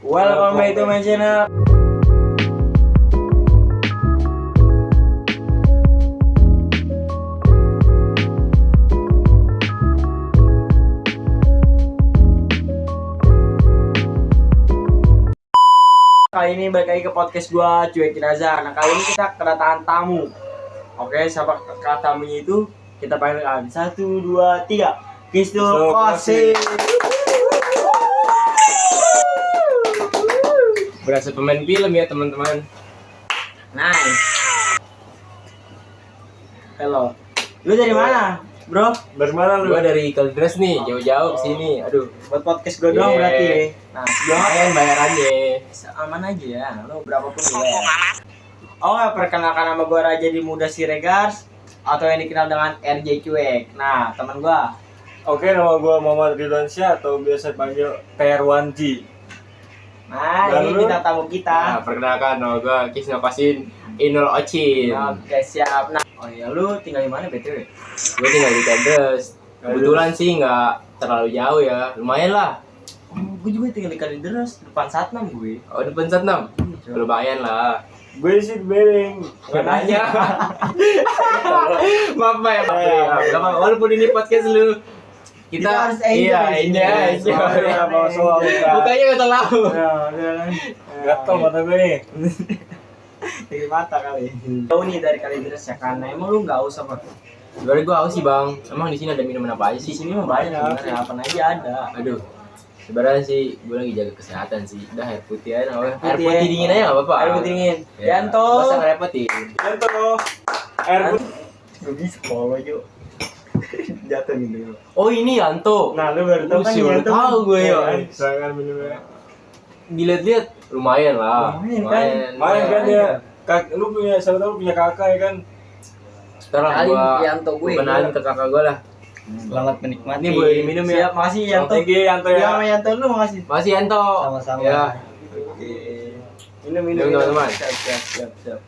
Welcome back to my channel. Kali ini balik lagi ke podcast gua Cuekin Aza. Nah kali ini kita kedatangan tamu. Oke, siapa tamunya itu? Kita panggilkan 1, 2, 3 Kistu Kosi. Berasa pemain film ya teman-teman. Nice. Hello. Lu dari mana, bro? Dari mana lu? Gua dari Kalideres nih, jauh-jauh kesini. Aduh, Buat podcast gua doang berarti. Nah, lumayan bayarannya. aman aja ya. Lu berapapun ya. Oh, perkenalkan nama gua Raja di Muda Siregars atau yang dikenal dengan RJ Cuek. Nah, teman gua. Oke, nama gua Muhammad Ridwansyah atau biasa dipanggil PR1G. Nah, Dan ini lu? kita tamu Nah, kita. perkenalkan nama gua Kisno Kosin Inul Ocin. Oke, siap. Nah, oh ya, lu tinggal di mana BTW? Gua tinggal di Kalideres. Kebetulan sih nggak terlalu jauh ya, lumayan lah. Oh, gue juga tinggal di Kalideres, depan Satnam gue. Oh, depan Satnam. Lumayan lah. Gue sih di Beleng. Nggak nanya. Maaf Pak ya, Pak. Nggak apa-apa, walaupun ini podcast lu. Kita harus enjoy. Iya, enjoy. Mukanya nggak terlalu. Gatel mata gue nih. Dari mata kali. Tahu nih dari Kalideres ya kan. Nah, emang lu nggak usah Pak. Sebenarnya gua haus sih bang. Emang di sini ada minuman apa aja Di sih? sini mah banyak sebenarnya, apa aja ada. Aduh. Sebenarnya sih gue lagi jaga kesehatan sih. Udah air putih aja. Air Putih putih ya. dingin aja nggak apa-apa. Air putih dingin. Ya, Yanto. nggak usah ngerepotin. Yanto. Air putih. Gue bisa bawa yuk. Jatuh gitu. Oh ini Yanto. Nah, lu baru tahu kan Baru Yanto. tahu gue ya. Jangan minumnya. Dilihat-lihat lumayan lah. Lumayan kan? Main kan ya. Lu punya siapa tahu punya kakak ya kan? Sekarang Kenalin gua Yanto gue. kenalin ke kakak gue lah. Selamat menikmati. Ini boleh diminum ya? Siap, makasih Yanto. Thank you Yanto Ya, ya. sama Yanto lu makasih. Masih Yanto. Sama-sama. Ya. Oke. Minum Minum, teman-teman. Siap.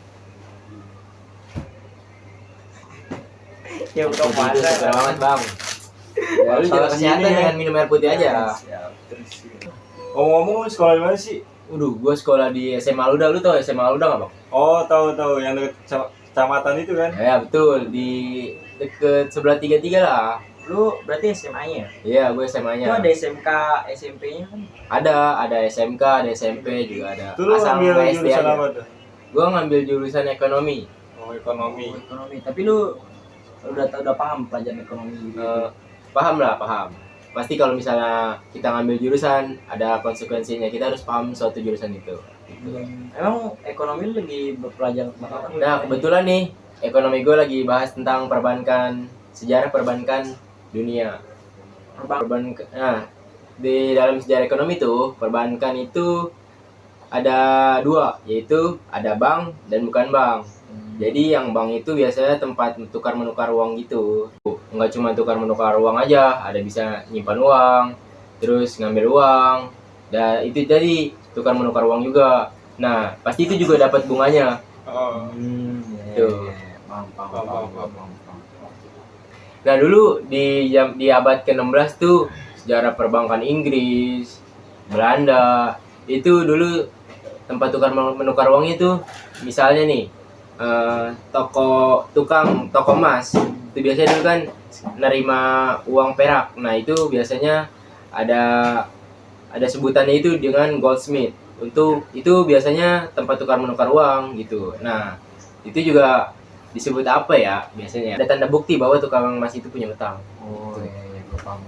Ya udah Putih itu mana? segar banget bang. Ya, lu jaga Salah kesehatan sini ya. dengan minum air putih aja. Siap. Terus. Ngomong-ngomong lu sekolah di mana sih? Gue sekolah di SMA Luda. Lu tau SMA Luda nggak bang? Oh, tahu yang dekat kecamatan itu kan? Ya betul, di deket sebelah 33 lah. Lu berarti SMA-nya? Iya, gue Itu SMA-nya. ada SMK, SMP-nya kan? Ada SMK, ada SMP juga ada. Itu lu Asal ambil nggak SD jurusan aja. apa tuh? Gue ngambil jurusan ekonomi. Oh, ekonomi. Oh, ekonomi. Tapi lu udah paham pelajaran ekonomi gitu. Paham lah, paham. Pasti kalau misalnya kita ngambil jurusan, ada konsekuensinya. Kita harus paham suatu jurusan itu. Emang ekonomi lu lagi belajar apa? Nah, kebetulan nih, ekonomi gue lagi bahas tentang perbankan, sejarah perbankan dunia. Nah, di dalam sejarah ekonomi tuh, perbankan itu ada dua, yaitu ada bank dan bukan bank. Jadi yang bank itu biasanya tempat tukar-menukar uang gitu. Nggak cuma tukar-menukar uang aja, ada bisa nyimpan uang, terus ngambil uang, dan itu jadi tukar-menukar uang juga. Nah, pasti itu juga dapat bunganya. Oh. Tuh. Paham. Nah, dulu di abad ke-16 tuh sejarah perbankan Inggris, Belanda, itu dulu tempat menukar uang itu misalnya nih toko emas itu biasanya dulu kan nerima uang perak. Nah itu biasanya ada sebutannya itu dengan goldsmith. Untuk itu biasanya tempat tukar menukar uang gitu. Nah itu juga disebut apa ya biasanya, ada tanda bukti bahwa tukang emas itu punya utang. Oh iya, gue paham.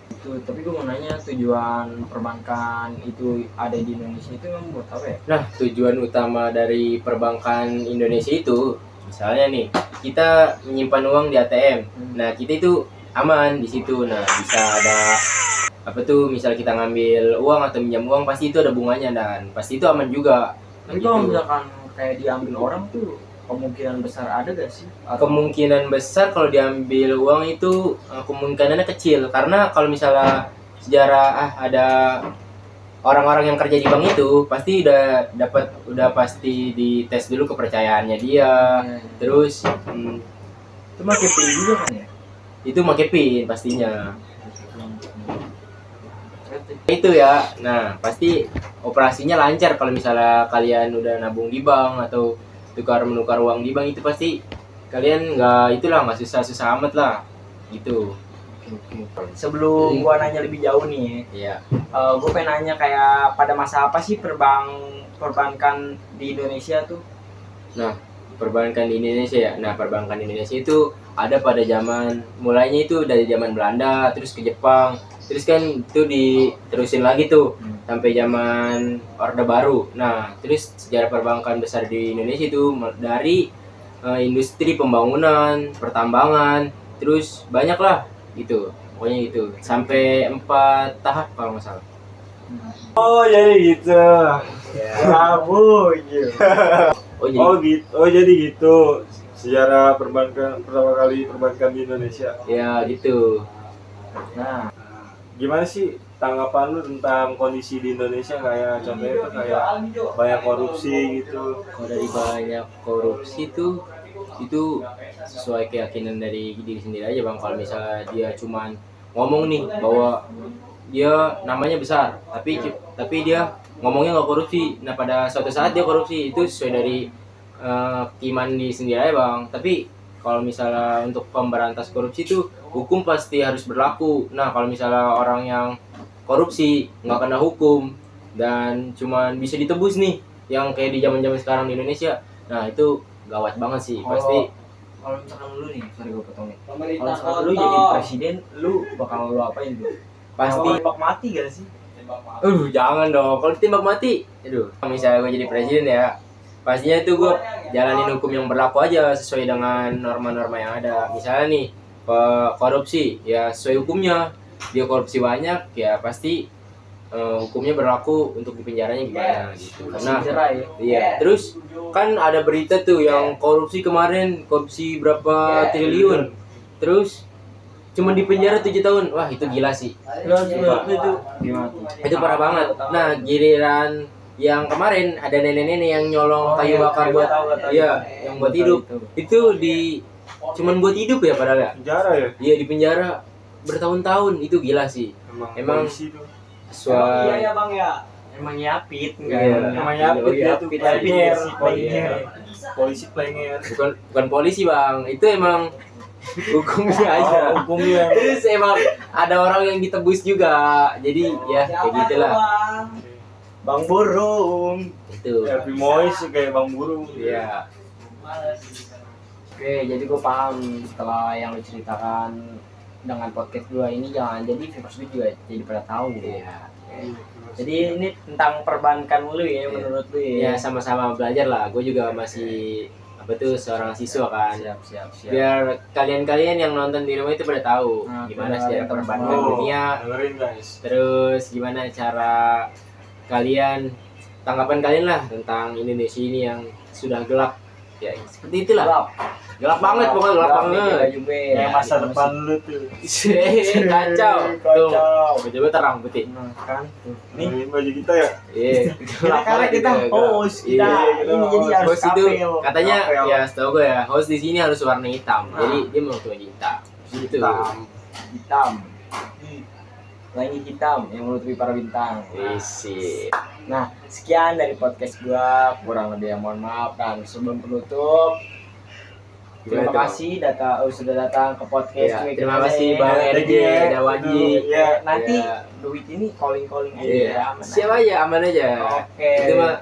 Itu, tapi gue mau nanya tujuan perbankan itu ada di Indonesia itu emang buat apa ya? Nah, tujuan utama dari perbankan Indonesia itu, misalnya nih, kita menyimpan uang di ATM. Nah, kita itu aman di situ. Nah, bisa ada apa tuh, misal kita ngambil uang atau minjam uang, pasti itu ada bunganya dan pasti itu aman juga. Tapi Gitu. kalau misalkan kayak diambil orang tuh kemungkinan besar ada gak sih? Kemungkinan besar kalau diambil uang itu kemungkinannya kecil, karena kalau misalnya sejarah ada orang-orang yang kerja di bank itu pasti udah pasti dites dulu kepercayaannya dia. Terus itu pakai PIN juga kan ya? itu pakai PIN pastinya. Itu ya. Nah, pasti operasinya lancar kalau misalnya kalian udah nabung di bank atau tukar menukar uang di bank, itu pasti kalian nggak susah-susah amat lah gitu. Sebelum gua nanya lebih jauh nih, Iya. gua pengen nanya kayak pada masa apa sih perbankan di Indonesia tuh? Nah, perbankan di Indonesia ya. Nah, perbankan di Indonesia itu ada pada zaman mulainya itu dari zaman Belanda terus ke Jepang. Terus kan itu diterusin lagi tuh sampai zaman Orde Baru. Nah, terus sejarah perbankan besar di Indonesia itu dari industri pembangunan, pertambangan, terus banyak lah gitu. Pokoknya gitu. Sampai 4 tahap kalau nggak salah. Oh jadi gitu. Bravo, iya. Oh, Jadi gitu. Sejarah perbankan pertama kali perbankan di Indonesia. ya gitu. Nah, Gimana sih tanggapan lu tentang kondisi di Indonesia, kayak contohnya tuh kayak banyak korupsi gitu. Kalau dari banyak korupsi tuh itu sesuai keyakinan dari diri sendiri aja bang. Kalau misalnya dia cuman ngomong nih bahwa dia namanya besar tapi dia ngomongnya nggak korupsi, nah pada suatu saat dia korupsi, itu sesuai dari iman di sendiri aja bang. Tapi kalau misalnya untuk pemberantas korupsi itu hukum pasti harus berlaku. Nah kalau misalnya orang yang korupsi nggak kena hukum dan cuman bisa ditebus nih yang kayak di zaman-zaman sekarang di Indonesia, nah itu gawat banget sih. Pasti kalau misalkan lu nih, sorry gue potong nih. Kalau misalkan lu jadi presiden, lu bakal lu apain tuh? pasti Tembak mati gak sih? jangan dong kalau ditembak mati. Aduh, kalau misalnya gue jadi presiden ya, pastinya itu gue jalanin hukum yang berlaku aja sesuai dengan norma-norma yang ada. Misalnya nih korupsi ya sesuai hukumnya, dia korupsi banyak ya pasti hukumnya berlaku untuk dipenjaranya gimana gitu. Karena Cerai ya. iya, terus kan ada berita tuh yang korupsi kemarin, korupsi berapa triliun, terus cuma dipenjara 7 tahun. Wah itu gila sih, Itu gimana tuh? itu parah banget. Nah giliran yang kemarin ada nenek-nenek yang nyolong kayu bakar buat iya yang buat hidup, itu di cuman buat hidup ya padahal ya. Penjara ya? Iya di penjara bertahun-tahun, itu gila sih. Emang polisi tuh. sesuai Iya bang ya. Emang nyapit enggak? Iya. Emang nyapit dia tuh, plenger, plenger. polisi plenger. bukan polisi bang, itu emang hukumnya aja. Oh, hukumnya. Terus emang ada orang yang ditebus juga, jadi ya kayak gitulah. Bang Burung. Itu Happy Mois kayak Bang Burung. ya. Oke, jadi gue paham setelah yang lu ceritakan dengan podcast gue ini, jangan jadi viewers gue juga jadi pada tahu. Iya. Jadi ini tentang perbankan lu ya, menurut lu Ya ya. sama-sama belajar lah. Gue juga masih apa tuh seorang siswa kan. Siap. Biar kalian-kalian yang nonton di rumah itu pada tahu Nah, gimana benar, sejarah benar. perbankan dunia. Dengerin guys. Terus gimana cara kalian, tanggapan kalian lah tentang Indonesia ini yang sudah gelap. Ya seperti itulah. Gelap banget, pokoknya gelap banget. Kayak masa depan lu tuh. Kacau. Tuh, coba terang putih. Nah, kan tuh. Nih baju kita ya. Iya. Kita karena kita host, kita Iya. ini jadi harus Host itu kapel. katanya Kapel. ya setahu gue ya, host di sini harus warna hitam. Nah. Jadi dia mau tuh hitam. Gitu. Hitam. Langit hitam yang menutupi para bintang. Isi. Nah, sekian dari podcast gua, kurang lebih mohon maaf. Dan sebelum penutup, terima kasih sudah datang ke podcast. Iya, terima kasih Bang RJ Dawaji. Iya. Nanti Iya. duit ini calling aja Iya. ya. aman Siap aja, aman aja. Oke. Itu mah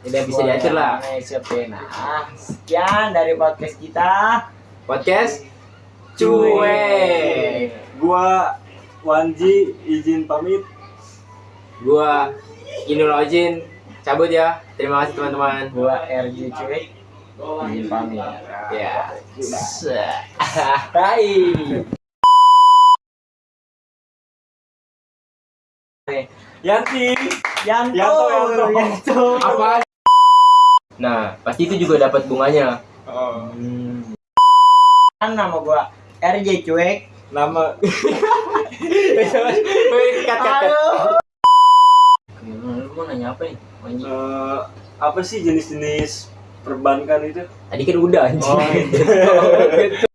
udah bisa diatur lah. Siap ya. Nah, sekian dari podcast kita. Podcast Cuek. Gua Wanji izin pamit. Gua Inul Ojin cabut ya. Terima kasih teman-teman. Gua RJ Cuek. Izin pamit. Ya. Bye. Yanti. Yanto. Apa? Nah, pasti itu juga dapat bunganya. Oh. Kan nama gua RJ Cuek. Nama Kat. Lu mau nanya apa nih? Wanji? apa sih jenis-jenis perbankan itu? Tadi kan udah anjing. Oh,